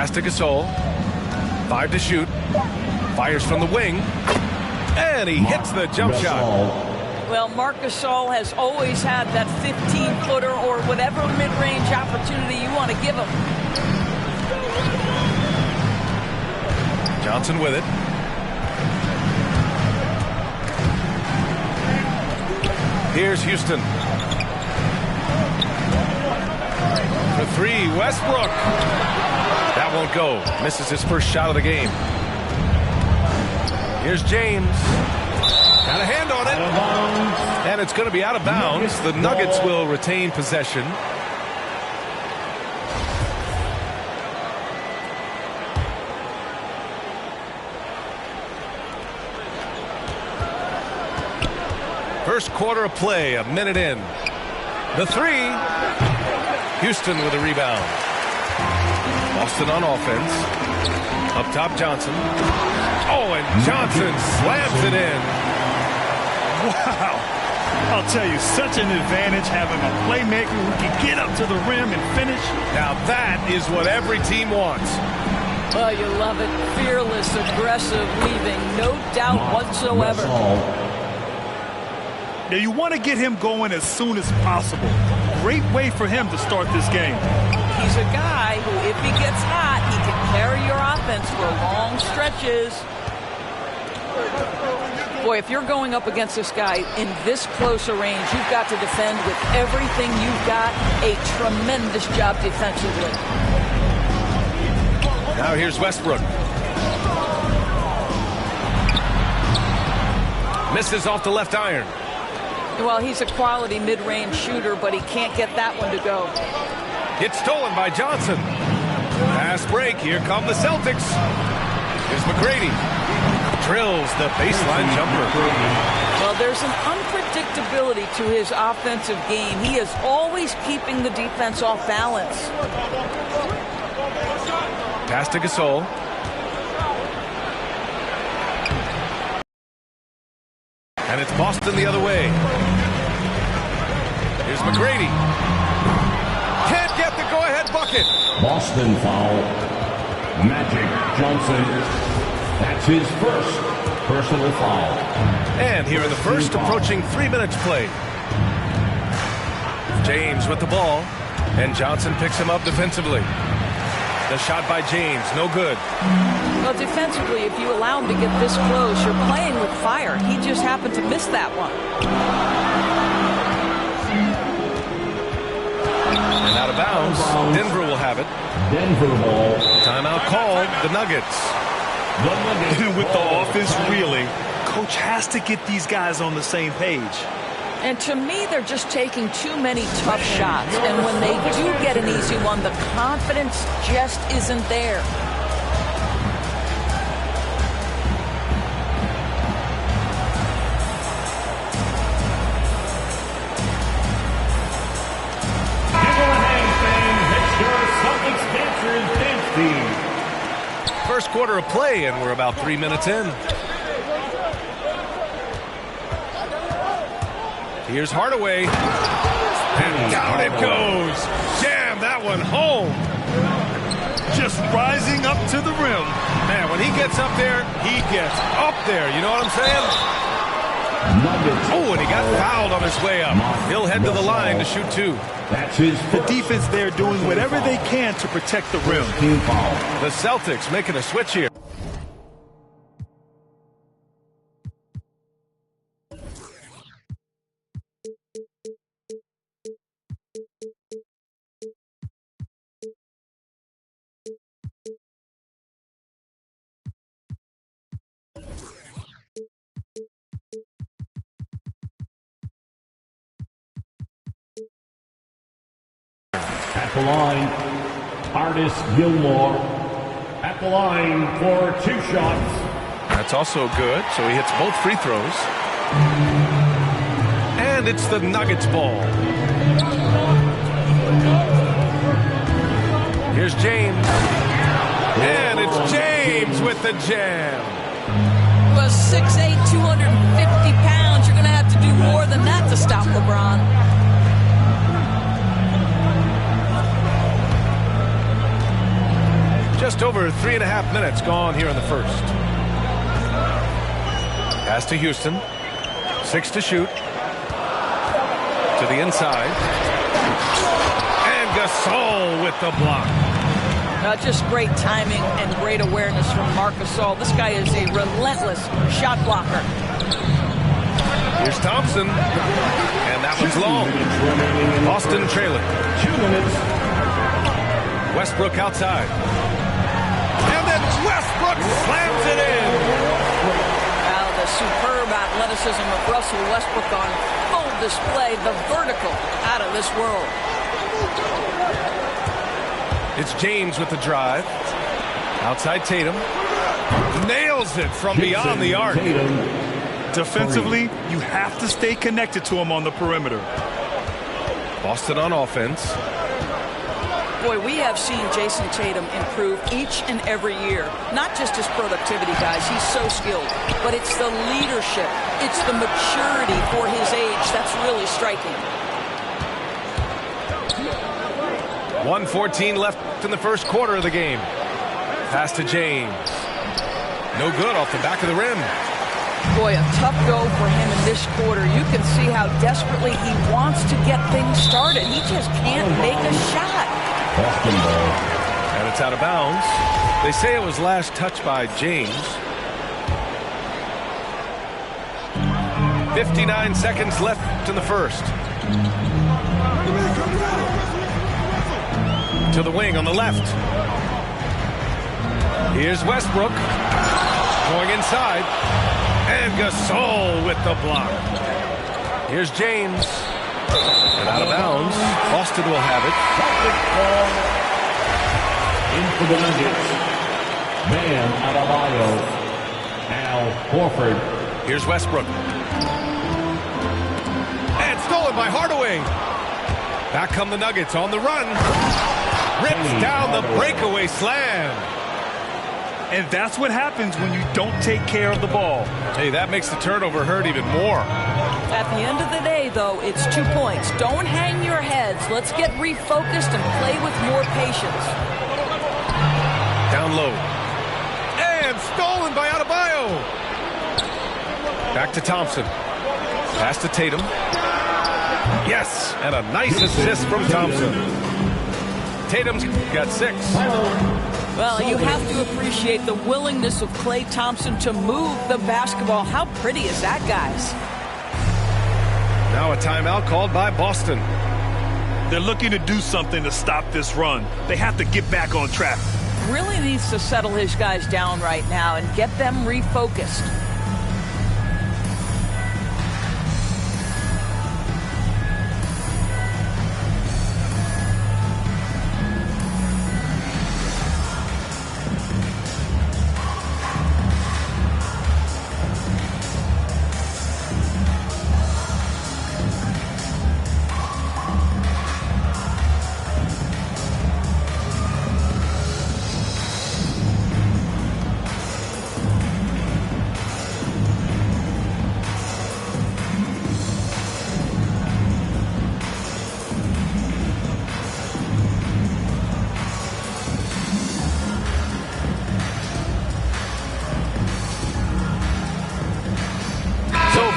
Pass to Gasol. 5 to shoot. Fires from the wing. And he hits the jump shot. Well, Marc Gasol has always had that 15-footer or whatever mid-range opportunity you want to give him. Johnson with it. Here's Houston. For 3, Westbrook. That won't go. Misses his first shot of the game. Here's James. Got a hand on it. And it's going to be out of bounds. The Nuggets will retain possession. First quarter of play, a minute in. The 3. Houston with a rebound. Boston on offense. Up top, Johnson. Oh, and Johnson slams it in. Wow. I'll tell you, such an advantage having a playmaker who can get up to the rim and finish. Now that is what every team wants. Oh, you love it. Fearless, aggressive, leaving no doubt whatsoever. Now, you want to get him going as soon as possible. Great way for him to start this game. He's a guy who, if he gets hot, he can carry your offense for long stretches. Boy, if you're going up against this guy in this close a range, you've got to defend with everything you've got. A tremendous job defensively. Now here's Westbrook. Misses off the left iron. Well, he's a quality mid-range shooter, but he can't get that one to go. It's stolen by Johnson. Pass break. Here come the Celtics. Here's McGrady. Drills the baseline jumper. Well, there's an unpredictability to his offensive game. He is always keeping the defense off balance. Pass to Gasol. And it's Boston the other way. Here's McGrady. Can't get the go-ahead bucket. Boston foul. Magic Johnson. That's his first personal foul. And here in the first, approaching 3 minutes played. James with the ball. And Johnson picks him up defensively. The shot by James, no good. Well, defensively, if you allow him to get this close, you're playing with fire. He just happened to miss that one. And out of bounds, Denver will have it. Denver ball. Timeout called, the Nuggets. With the offense reeling, coach has to get these guys on the same page. And to me, they're just taking too many tough shots. And when they do get an easy one, the confidence just isn't there. First quarter of play, and we're about 3 minutes in. Here's Hardaway. And down it goes. Jam that one home. Just rising up to the rim. Man, when he gets up there, he gets up there. You know what I'm saying? Oh, and he got fouled on his way up. He'll head to the line to shoot 2. That's his The defense there doing whatever they can to protect the rim. team foul. The Celtics making a switch here. At the line, Artis Gilmore. At the line for 2 shots. That's also good, so he hits both free throws. And it's the Nuggets ball. Here's James. And it's James with the jam. Well, 6'8", 250 pounds. You're going to have to do more than that to stop LeBron. Just Just over 3.5 minutes gone here in the first. Pass to Houston. 6 to shoot. To the inside. And Gasol with the block. Just great timing and great awareness from Marc Gasol. This guy is a relentless shot blocker. Here's Thompson. And that one's long. Boston trailing. 2 minutes. Westbrook outside. And then Westbrook slams it in. Now the superb athleticism of Russell Westbrook on full display. The vertical out of this world. It's James with the drive. Outside Tatum. Nails it from beyond the arc. Defensively, you have to stay connected to him on the perimeter. Boston on offense. Boy, we have seen Jason Tatum improve each and every year. Not just his productivity, guys. He's so skilled. But it's the leadership. It's the maturity for his age that's really striking. 1:14 left in the first quarter of the game. Pass to James. No good off the back of the rim. Boy, a tough go for him in this quarter. You can see how desperately he wants to get things started. He just can't make a shot. Boston ball. And it's out of bounds. They say it was last touched by James. 59 seconds left in the first. To the wing on the left. Here's Westbrook. Going inside. And Gasol with the block. Here's James. And out of bounds. Boston will have it. In for the Nuggets. Bam Adebayo. Al Horford. Here's Westbrook. And stolen by Hardaway. Back come the Nuggets on the run. Rips down the breakaway slam. And that's what happens when you don't take care of the ball. Hey, that makes the turnover hurt even more. At the end of the day, though, it's 2 points. Don't hang your heads. Let's get refocused and play with more patience. Down low. And stolen by Adebayo. Back to Thompson. Pass to Tatum. Yes, and a nice assist from Thompson. Tatum's got 6. Well, you have to appreciate the willingness of Klay Thompson to move the basketball. How pretty is that, guys? Now a timeout called by Boston. They're looking to do something to stop this run. They have to get back on track. Really needs to settle his guys down right now and get them refocused.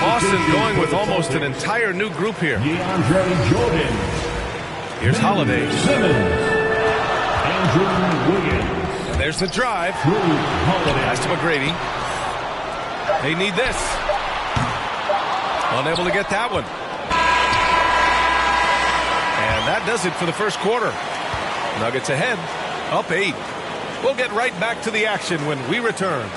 Boston going with almost an entire new group here. DeAndre Jordan. Here's Holiday. Simmons. Andrew Wiggins. And there's the drive. Holiday. Pass to McGrady. They need this. Unable to get that one. And that does it for the first quarter. Nuggets ahead, up 8. We'll get right back to the action when we return.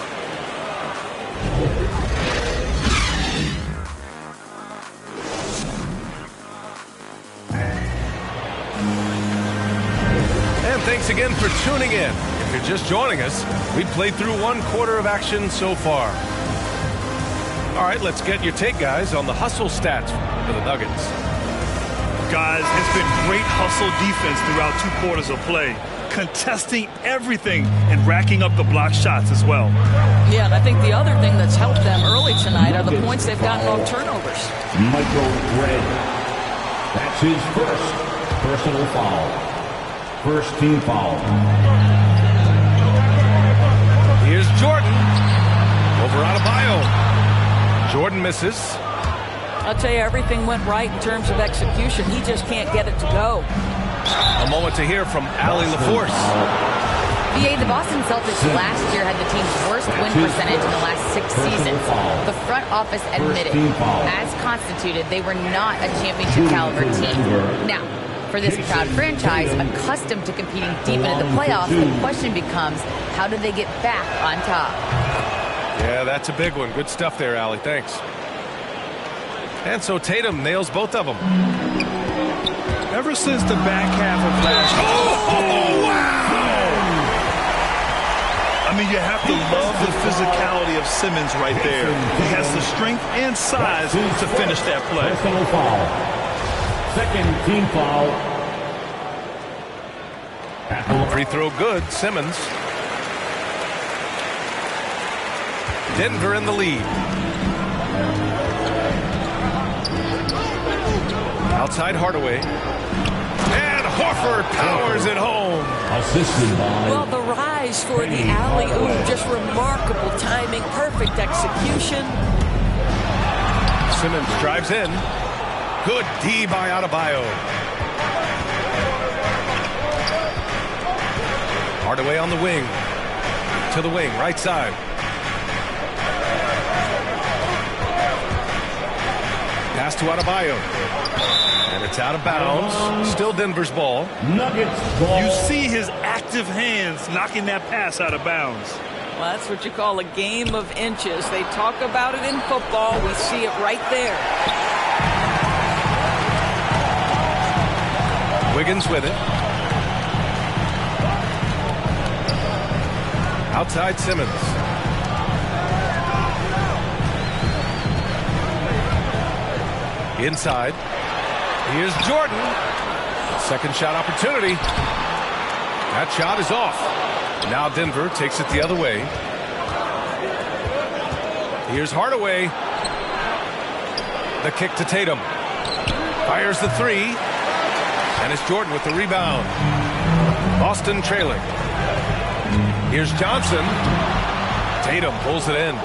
And thanks again for tuning in. If you're just joining us, we played through 1 quarter of action so far. All right, let's get your take, guys, on the hustle stats for the Nuggets. Guys, it's been great hustle defense throughout 2 quarters of play, contesting everything and racking up the block shots as well. Yeah, and I think the other thing that's helped them early tonight are the points they've gotten on turnovers. Michael Redd. That's his first personal foul. First team foul. Over Adebayo. Jordan misses. I'll tell you, everything went right in terms of execution. He just can't get it to go. A moment to hear from Allie LaForce. VA, the Boston Celtics last year had the team's worst win percentage in the last 6 seasons. The front office admitted, as constituted, they were not a championship caliber team. Now, for this proud franchise, accustomed to competing deep into the playoffs, the question becomes, how do they get back on top? Yeah, that's a big one. Good stuff there, Allie. Thanks. And so Tatum nails both of them. Ever since the back half of last year. Oh, wow! I mean, you have to love the physicality of Simmons right there. He has the strength and size to finish that play. Personal foul. Second team foul. Free throw good, Simmons. Denver in the lead. Outside Hardaway. And Horford powers it home. Assisted by... Well, the rise for the alley-oop, just remarkable timing, perfect execution. Simmons drives in. Good D by Adebayo. Hardaway on the wing. To the wing, right side. Pass to Adebayo. And it's out of bounds. Still Denver's ball. Nuggets ball. You see his active hands knocking that pass out of bounds. Well, that's what you call a game of inches. They talk about it in football. We see it right there. Wiggins with it. Outside Simmons. Inside. Here's Jordan. Second shot opportunity. That shot is off. Now Denver takes it the other way. Here's Hardaway. The kick to Tatum. Fires the three. And it's Jordan with the rebound. Boston trailing. Here's Johnson. Tatum pulls it in.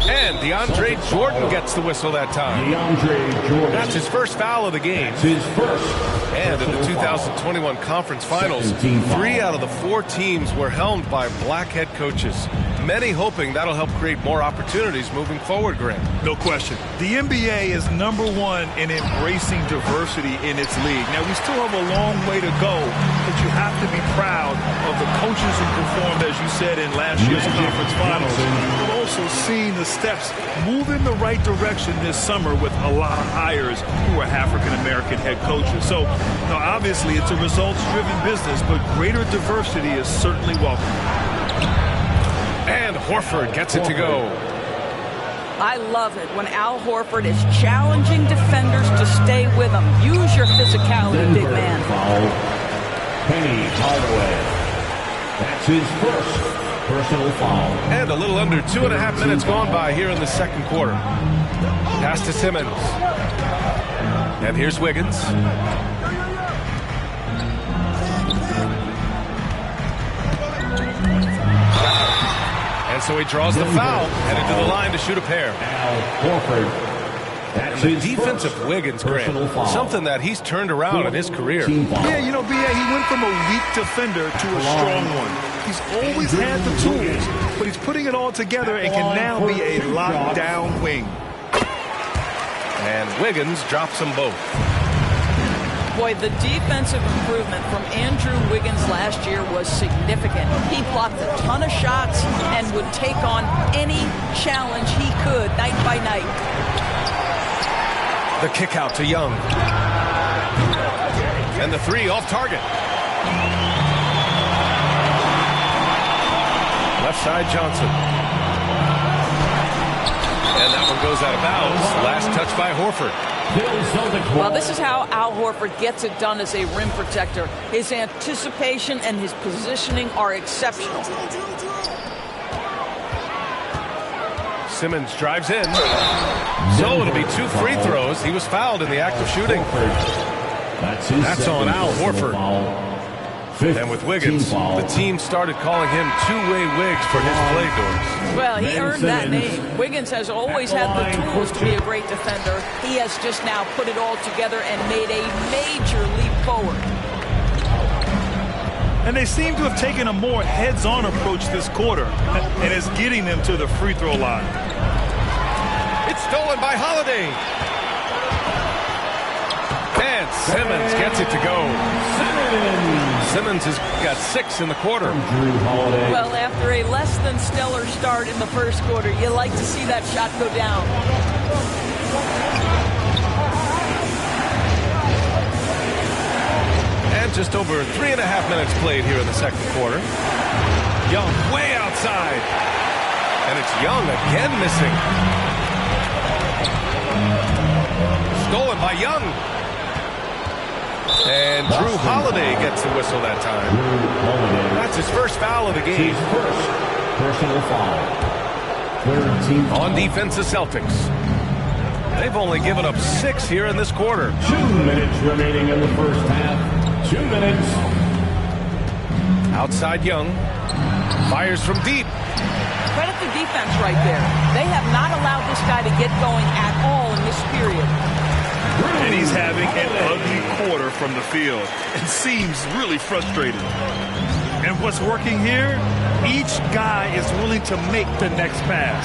And DeAndre Jordan gets the whistle that time. DeAndre Jordan. That's his first foul of the game. That's his first. And in the 2021 Conference Finals, 3 out of the 4 teams were helmed by black head coaches. Many hoping that'll help create more opportunities moving forward, Grant. No question. The NBA is #1 in embracing diversity in its league. Now, we still have a long way to go, but you have to be proud of the coaches who performed, as you said, in last year's Conference Finals. We've also seen the steps move in the right direction this summer with a lot of hires who are African-American head coaches. So, obviously, it's a results-driven business, but greater diversity is certainly welcome. And Horford gets it to go. I love it when Al Horford is challenging defenders to stay with him. Use your physicality, big man. Foul. Penny Hardaway. That's his first personal foul. And a little under 2.5 minutes gone by here in the second quarter. Pass to Simmons. And here's Wiggins. And so he draws the foul, headed to the line to shoot a pair. Al Horford. That's The his defensive first Wiggins, personal Grant, foul. something that he's turned around in his career. Team foul. Yeah, B.A., he went from a weak defender to a strong one. He's always had the tools, but he's putting it all together and can now be a lockdown wing. And Wiggins drops them both. Boy, the defensive improvement from Andrew Wiggins last year was significant. He blocked a ton of shots and would take on any challenge he could night by night. The kick out to Young. And the three off target. Left side Johnson. And that one goes out of bounds. Last touch by Horford. Well, this is how Al Horford gets it done as a rim protector. His anticipation and his positioning are exceptional. Simmons drives in. So it'll be 2 free throws. He was fouled in the act of shooting. That's on Al Horford. And with Wiggins, the team started calling him two-way Wiggs for his play, Doris. Well, he earned that name. Wiggins has always had the tools to be a great defender. He has just now put it all together and made a major leap forward. And they seem to have taken a more heads-on approach this quarter, and it's getting them to the free throw line. It's stolen by Holiday. And Simmons gets it to go. Simmons has got 6 in the quarter. Well, after a less than stellar start in the first quarter, you like to see that shot go down. And just over 3.5 minutes played here in the second quarter. Young way outside. And it's Young again missing. Stolen by Young. And Drew Holiday gets the whistle that time. That's his first foul of the game. First personal foul. Third team foul. On defense, the Celtics. They've only given up 6 here in this quarter. 2 minutes remaining in the first half. 2 minutes. Outside Young. Fires from deep. Credit the defense right there. They have not allowed this guy to get going at all in this period. And he's having an ugly quarter from the field and seems really frustrated. And what's working here? Each guy is willing to make the next pass.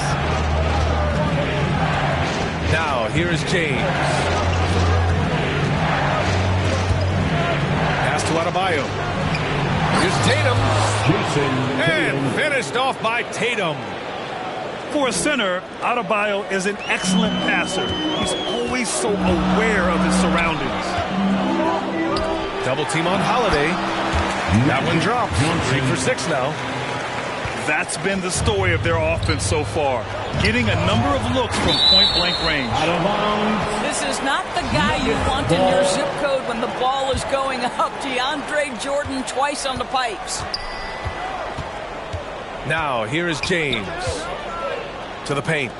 Now, here is James. Pass to Adebayo. Here's Tatum. And finished off by Tatum. For a center, Adebayo is an excellent passer. He's always so aware of his surroundings. Double team on Holiday. That one drops. 3 for 6 now. That's been the story of their offense so far. Getting a number of looks from point-blank range. This is not the guy you want in your zip code when the ball is going up. DeAndre Jordan twice on the pipes. Now, here is James. To the paint.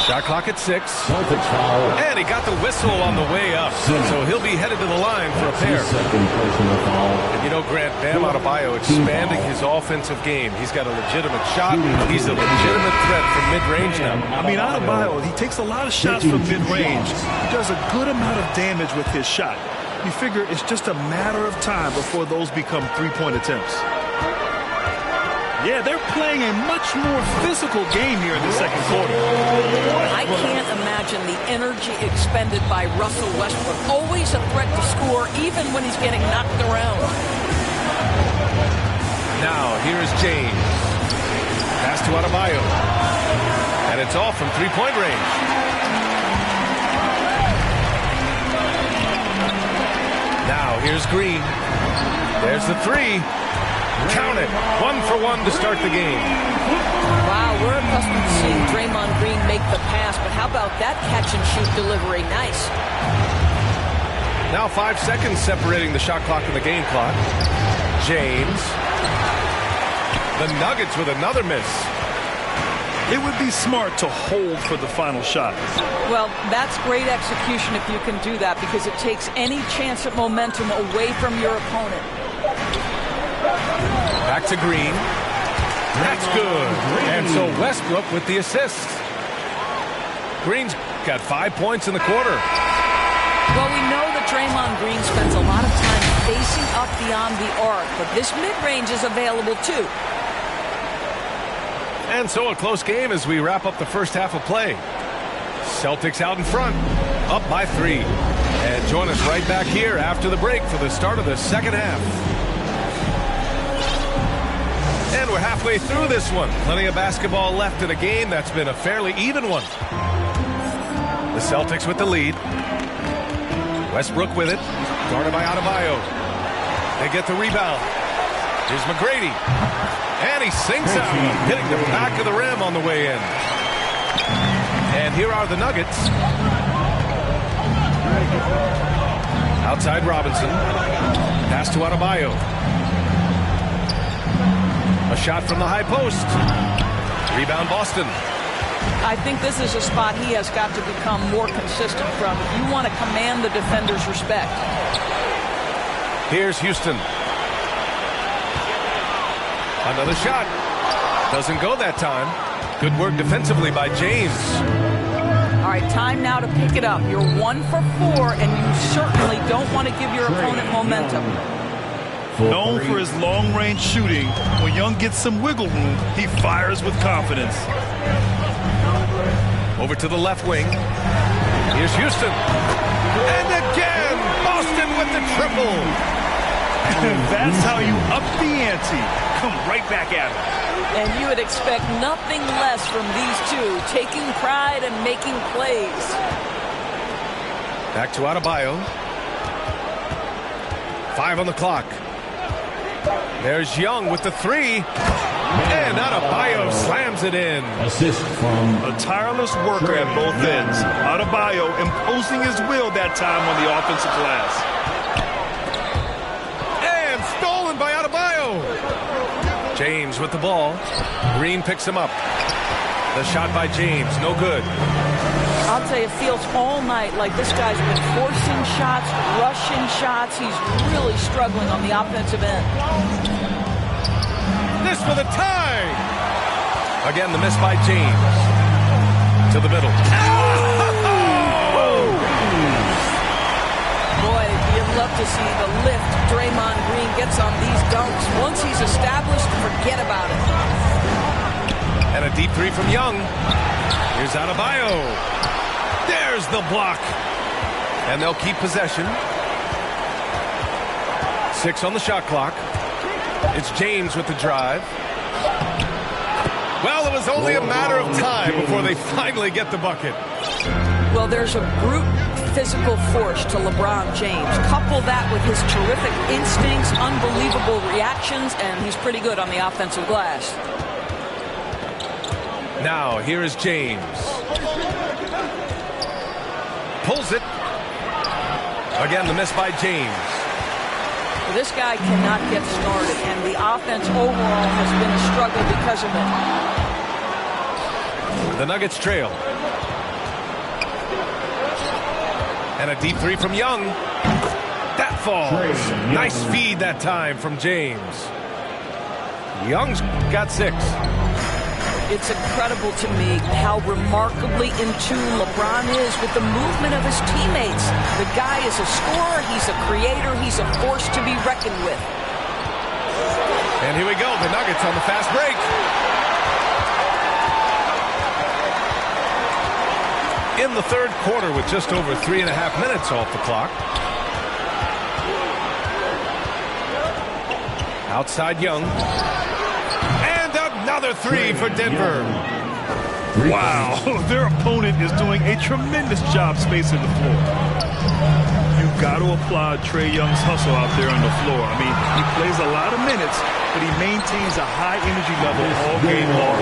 Shot clock at 6. And he got the whistle on the way up. So he'll be headed to the line for a pair. And you know, Grant, Bam Adebayo expanding his offensive game. He's got a legitimate shot. He's a legitimate threat from mid-range now. I mean, Adebayo, he takes a lot of shots from mid-range. He does a good amount of damage with his shot. You figure it's just a matter of time before those become three-point attempts. Yeah, they're playing a much more physical game here in the second quarter. I can't imagine the energy expended by Russell Westbrook. Always a threat to score, even when he's getting knocked around. Now, here is James. Pass to Adebayo. And it's all from three-point range. Now, here's Green. There's the 3. Count it. 1 for 1 to start the game. Wow, we're accustomed to seeing Draymond Green make the pass, but how about that catch-and-shoot delivery? Nice. Now 5 seconds separating the shot clock and the game clock. James. The Nuggets with another miss. It would be smart to hold for the final shot. Well, that's great execution if you can do that, because it takes any chance at momentum away from your opponent. Back to Green. That's good. And so Westbrook with the assist. Green's got 5 points in the quarter. Well, we know that Draymond Green spends a lot of time facing up beyond the arc, but this mid-range is available too. And so a close game as we wrap up the first half of play. Celtics out in front, up by 3. And join us right back here after the break for the start of the second half. And we're halfway through this one. Plenty of basketball left in a game that's been a fairly even one. The Celtics with the lead. Westbrook with it. Guarded by Adebayo. They get the rebound. Here's McGrady. And he sinks out, hitting the back of the rim on the way in. And here are the Nuggets. Outside Robinson. Pass to Adebayo. A shot from the high post. Rebound Boston. I think this is a spot he has got to become more consistent from if you want to command the defender's respect. Here's Houston. Another shot. Doesn't go that time. Good work defensively by James. All right, time now to pick it up. You're 1 for 4, and you certainly don't want to give your opponent momentum. Known for his long-range shooting, when Young gets some wiggle room, he fires with confidence. Over to the left wing. Here's Houston. And again, Boston with the triple. That's how you up the ante. Come right back at him. And you would expect nothing less from these two, taking pride and making plays. Back to Adebayo. 5 on the clock. There's Young with the 3. And Adebayo slams it in. Assist from A tireless worker at both ends. Adebayo imposing his will that time on the offensive glass. And stolen by Adebayo. James with the ball. Green picks him up. The shot by James, no good. I'll tell you, it feels all night like this guy's been forcing shots, rushing shots. He's really struggling on the offensive end. This for the tie. Again, the miss by James. To the middle. Boy, you'd love to see the lift Draymond Green gets on these dunks. Once he's established, forget about it. And a deep 3 from Young. Here's Adebayo. There's the block. And they'll keep possession. 6 on the shot clock. It's James with the drive. Well, it was only a matter of time before they finally get the bucket. Well, there's a brute physical force to LeBron James. Couple that with his terrific instincts, unbelievable reactions, and he's pretty good on the offensive glass. Now, here is James. Pulls it. Again, the miss by James. This guy cannot get started, and the offense overall has been a struggle because of it. The Nuggets trail. And a deep 3 from Young. That falls. Nice feed that time from James. Young's got 6. It's incredible to me how remarkably in tune LeBron is with the movement of his teammates. The guy is a scorer, he's a creator, he's a force to be reckoned with. And here we go, the Nuggets on the fast break. In the third quarter with just over 3.5 minutes off the clock. Outside Young. Another 3 for Denver. Wow, their opponent is doing a tremendous job spacing the floor. You've got to applaud Trae Young's hustle out there on the floor. I mean, he plays a lot of minutes, but he maintains a high energy level all game long.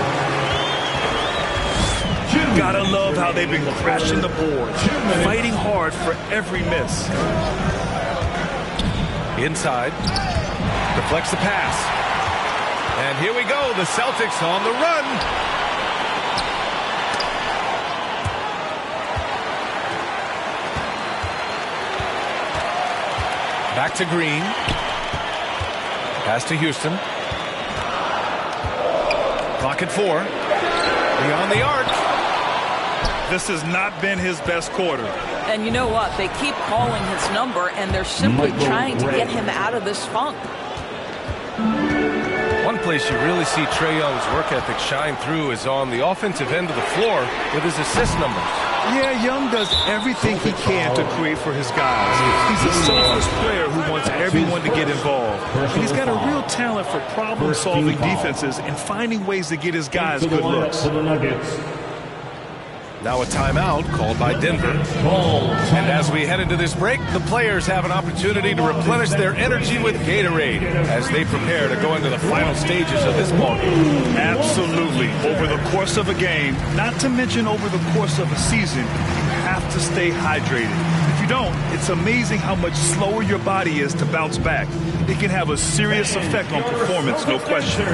Gotta love how they've been crashing the boards, fighting hard for every miss. Inside, deflects the pass. And here we go, the Celtics on the run. Back to Green. Pass to Houston. Clock at 4. Beyond the arc. This has not been his best quarter. And you know what? They keep calling his number, and they're simply trying to get him out of this funk. One place you really see Trae Young's work ethic shine through is on the offensive end of the floor with his assist numbers. Yeah, Young does everything he can to create for his guys. He's a selfless player who wants everyone to get involved. And he's got a real talent for problem-solving defenses and finding ways to get his guys good looks. Now a timeout called by Denver. And as we head into this break, the players have an opportunity to replenish their energy with Gatorade as they prepare to go into the final stages of this ballgame. Absolutely. Over the course of a game, not to mention over the course of a season, you have to stay hydrated. If you don't, it's amazing how much slower your body is to bounce back. It can have a serious effect on performance, no question.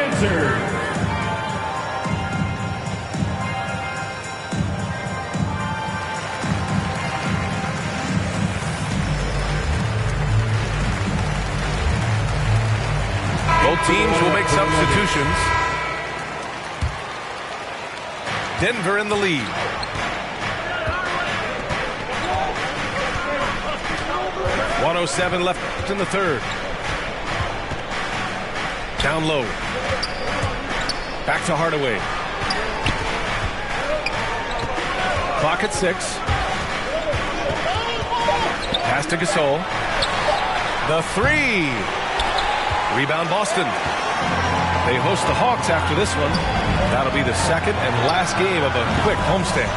answered. Both teams will make substitutions. Denver in the lead. .107 left in the third. Down low. Back to Hardaway. Clock at 6. Pass to Gasol. The three. Rebound Boston. They host the Hawks after this one. That'll be the second and last game of a quick homestand.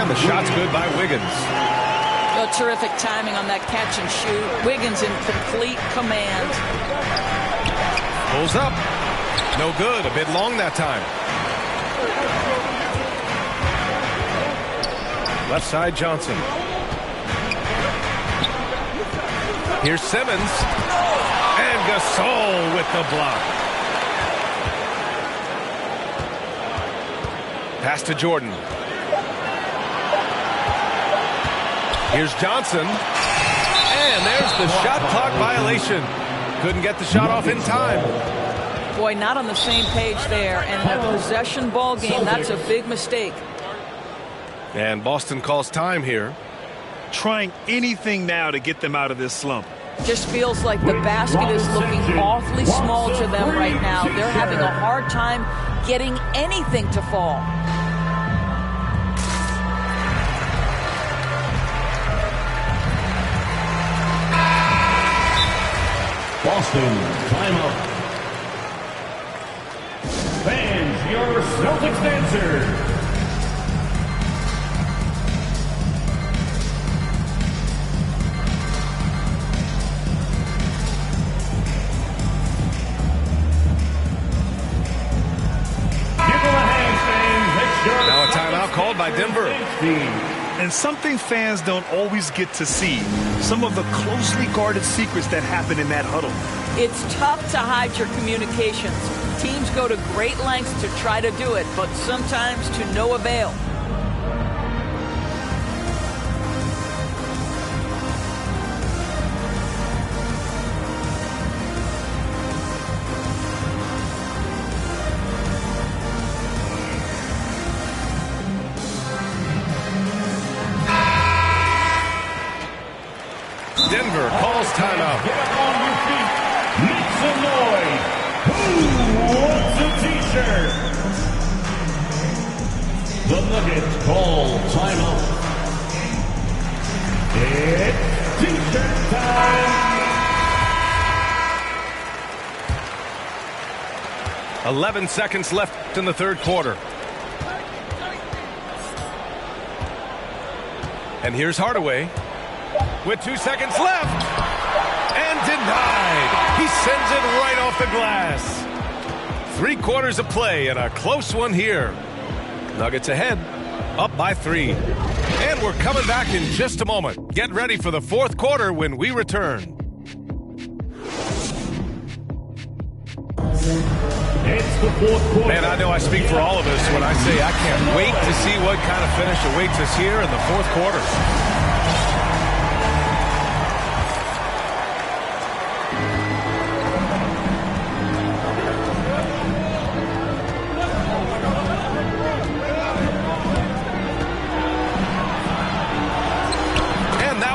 And the shot's good by Wiggins. Oh, terrific timing on that catch and shoot. Wiggins in complete command. Pulls up. No good. A bit long that time. Left side Johnson. Here's Simmons. And Gasol with the block. Pass to Jordan. Here's Johnson. And there's the shot clock violation. Couldn't get the shot off in time. Boy, not on the same page there. And in a possession ball game, that's a big mistake. And Boston calls time here. Trying anything now to get them out of this slump. Just feels like the basket is looking awfully small to them right now. They're having a hard time getting anything to fall. Boston, timeout. Fans, your Celtics answer. Now a timeout called by Denver. And something fans don't always get to see. Some of the closely guarded secrets that happen in that huddle. It's tough to hide your communications. Teams go to great lengths to try to do it, but sometimes to no avail. Denver calls timeout. Get up on your feet. Make some noise. Who wants a t-shirt? The Nuggets call timeout. It's t-shirt time. 11 seconds left in the third quarter. And here's Hardaway. With 2 seconds left. And denied. He sends it right off the glass. 3 quarters of play and a close one here. Nuggets ahead. Up by 3. And we're coming back in just a moment. Get ready for the fourth quarter when we return. It's the fourth quarter. Man, I know I speak for all of us when I say I can't wait to see what kind of finish awaits us here in the fourth quarter.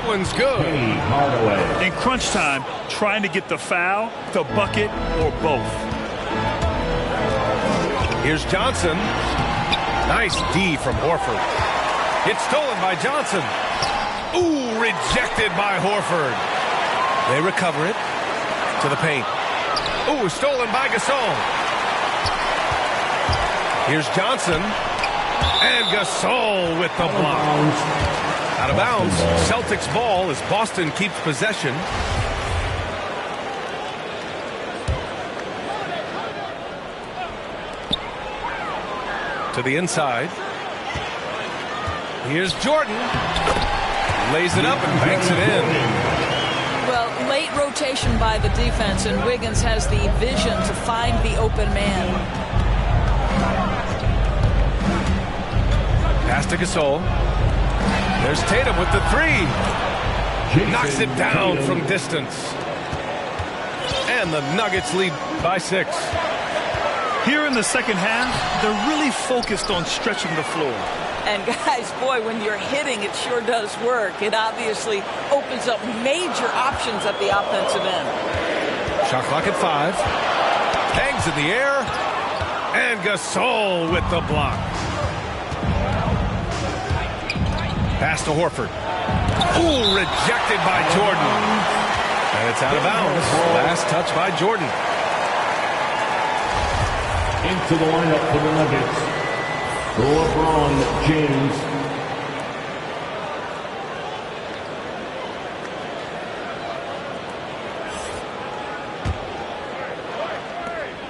One's good. In crunch time, trying to get the foul, the bucket, or both. Here's Johnson. Nice D from Horford. It's stolen by Johnson. Ooh, rejected by Horford. They recover it to the paint. Ooh, stolen by Gasol. Here's Johnson. And Gasol with the block. Out of bounds. Celtics ball as Boston keeps possession. To the inside. Here's Jordan. Lays it up and banks it in. Well, late Great rotation by the defense, and Wiggins has the vision to find the open man. Pass to Gasol. There's Tatum with the three. Knocks it down from distance. And the Nuggets lead by 6. Here in the second half, they're really focused on stretching the floor. And guys, boy, when you're hitting, it sure does work. It obviously opens up major options at the offensive end. Shot clock at 5. Hangs in the air. And Gasol with the block. Pass to Horford. Ooh, rejected by Jordan. And it's out of bounds. Last touch by Jordan. Into the lineup for the Nuggets, LeBron James.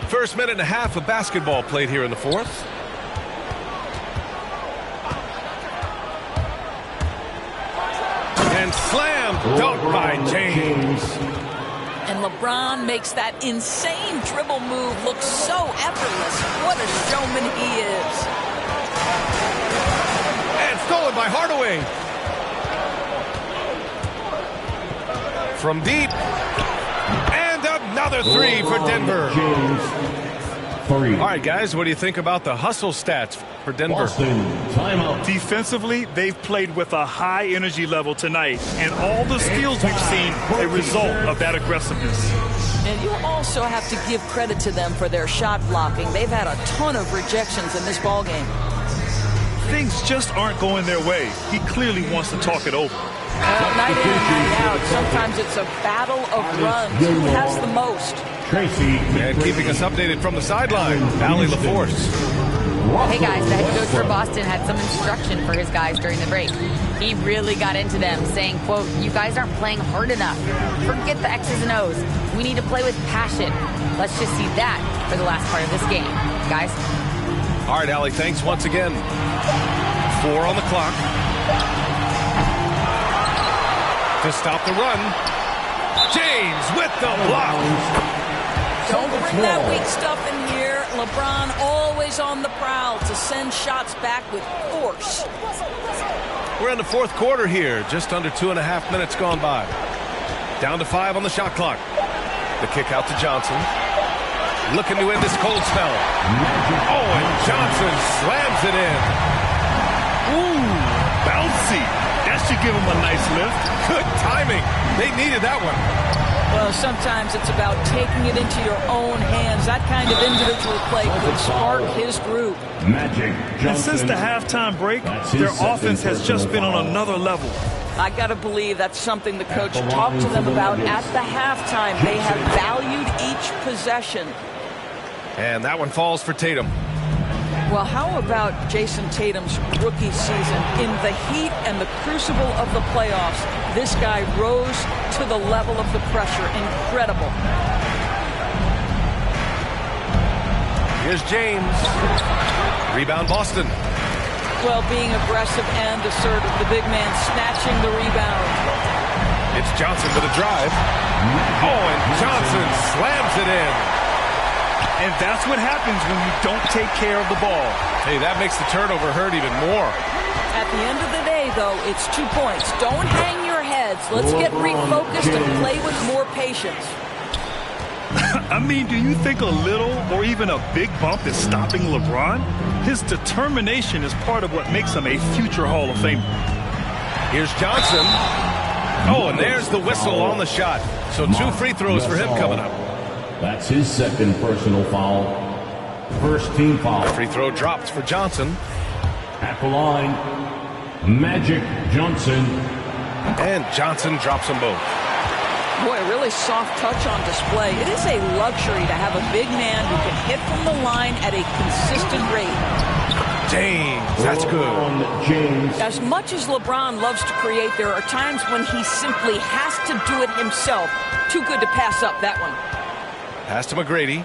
First minute and a half of basketball played here in the fourth. And slam dunk by James. And LeBron makes that insane dribble move look so effortless. What a showman he is. And stolen by Hardaway. From deep. And another three for Denver. James, 3. All right, guys, what do you think about the hustle stats for Denver? Boston, timeout. Defensively, they've played with a high energy level tonight, and all the steals we've seen a result of that aggressiveness. And you also have to give credit to them for their shot blocking. They've had a ton of rejections in this ballgame. Things just aren't going their way. He clearly wants to talk it over. Well, night in and night out, sometimes it's a battle of runs. Who has the most? Tracy. And keeping us updated from the sideline, Allie LaForce. Hey guys, the head coach for Boston had some instruction for his guys during the break. He really got into them, saying, quote, "You guys aren't playing hard enough. Forget the X's and O's. We need to play with passion. Let's just see that for the last part of this game, guys." All right, Allie, thanks once again. 4 on the clock. To stop the run. James with the block. Don't bring that weak stuff in here. LeBron always on the prowl to send shots back with force. We're in the fourth quarter here. Just under 2.5 minutes gone by. Down to 5 on the shot clock. The kick out to Johnson. Looking to end this cold spell. Oh, and Johnson slams it in. Ooh, bouncy. That should give him a nice lift. Good timing. They needed that one. Well, sometimes it's about taking it into your own hands. That kind of individual play could spark his groove. Magic Johnson. And since the halftime break, their offense has just been on another level. I got to believe that's something the coach talked to them about at the halftime. They have valued each possession. And that one falls for Tatum. Well, how about Jason Tatum's rookie season? In the heat and the crucible of the playoffs, this guy rose to the level of the pressure. Incredible. Here's James. Rebound Boston. Well, being aggressive and assertive, the big man snatching the rebound. It's Johnson with a drive. Oh, and Johnson slams it in. And that's what happens when you don't take care of the ball. Hey, that makes the turnover hurt even more. At the end of the day, though, it's 2 points. Don't hang your heads. Let's get refocused and play with more patience. I mean, do you think a little or even a big bump is stopping LeBron? His determination is part of what makes him a future Hall of Famer. Here's Johnson. Oh, and there's the whistle on the shot. So 2 free throws for him coming up. That's his second personal foul. First team foul. Free throw dropped for Johnson. At the line, Magic Johnson. And Johnson drops them both. Boy, a really soft touch on display. It is a luxury to have a big man who can hit from the line at a consistent rate. James, that's good. James. As much as LeBron loves to create, there are times when he simply has to do it himself. Too good to pass up that one. Pass to McGrady.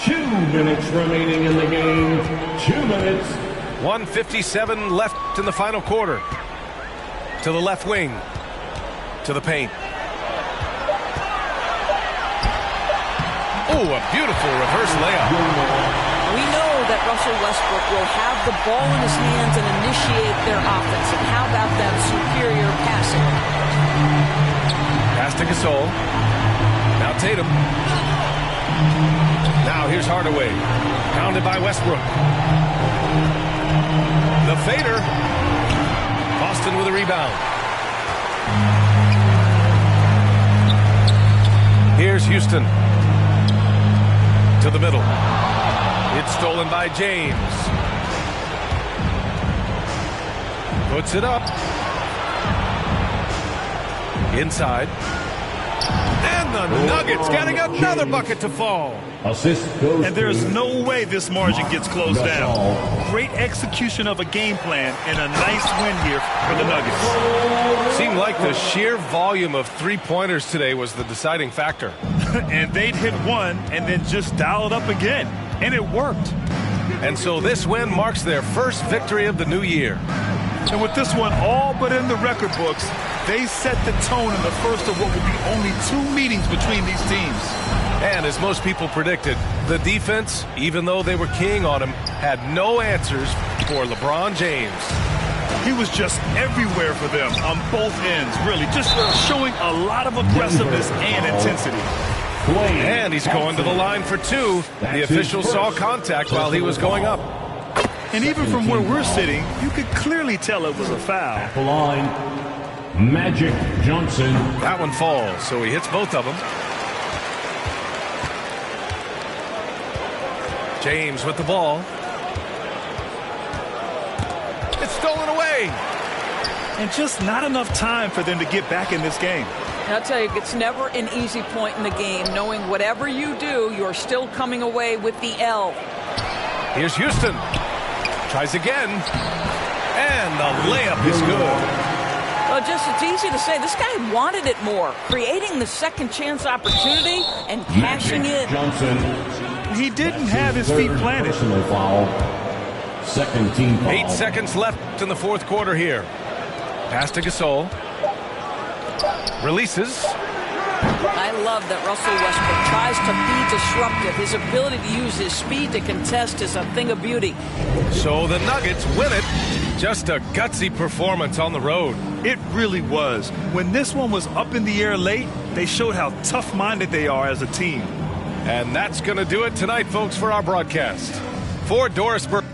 2 minutes remaining in the game. 2 minutes. 1:57 left in the final quarter. To the left wing. To the paint. Oh, a beautiful reverse layup. We know that Russell Westbrook will have the ball in his hands and initiate their offense. And how about that superior passing? Pass to Gasol. Now Tatum. Now here's Hardaway. Pounded by Westbrook. The fader. Boston with a rebound. Here's Houston. To the middle. It's stolen by James. Puts it up. Inside. And the Nuggets getting another bucket to fall. Assist goes And there's to no way this margin gets closed down. Gasol. Great execution of a game plan and a nice win here for the Nuggets. Seemed like the sheer volume of three-pointers today was the deciding factor. And they'd hit one and then just dial it up again. And it worked. And so this win marks their first victory of the new year. And with this one all but in the record books, they set the tone in the first of what will be only 2 meetings between these teams. And as most people predicted, the defense, even though they were keying on him, had no answers for LeBron James. He was just everywhere for them on both ends, really, just showing a lot of aggressiveness and intensity. And he's going to the line for 2. The official saw contact while he was going up. And even from where we're sitting, you could clearly tell it was a foul. At the line, Magic Johnson. That one falls, so he hits both of them. James with the ball. It's stolen away. And just not enough time for them to get back in this game. And I'll tell you, it's never an easy point in the game, knowing whatever you do, you're still coming away with the L. Here's Houston. Tries again. And the layup is good. Well, it's easy to say. This guy wanted it more, creating the second chance opportunity and cashing Magic in. Johnson. He didn't have his feet planted. Personal foul. Second team foul. 8 seconds left in the fourth quarter here. Pass to Gasol. Releases. I love that Russell Westbrook tries to be disruptive. His ability to use his speed to contest is a thing of beauty. So the Nuggets win it. Just a gutsy performance on the road. It really was. When this one was up in the air late, they showed how tough-minded they are as a team. And that's going to do it tonight, folks, for our broadcast. For Doris Burke.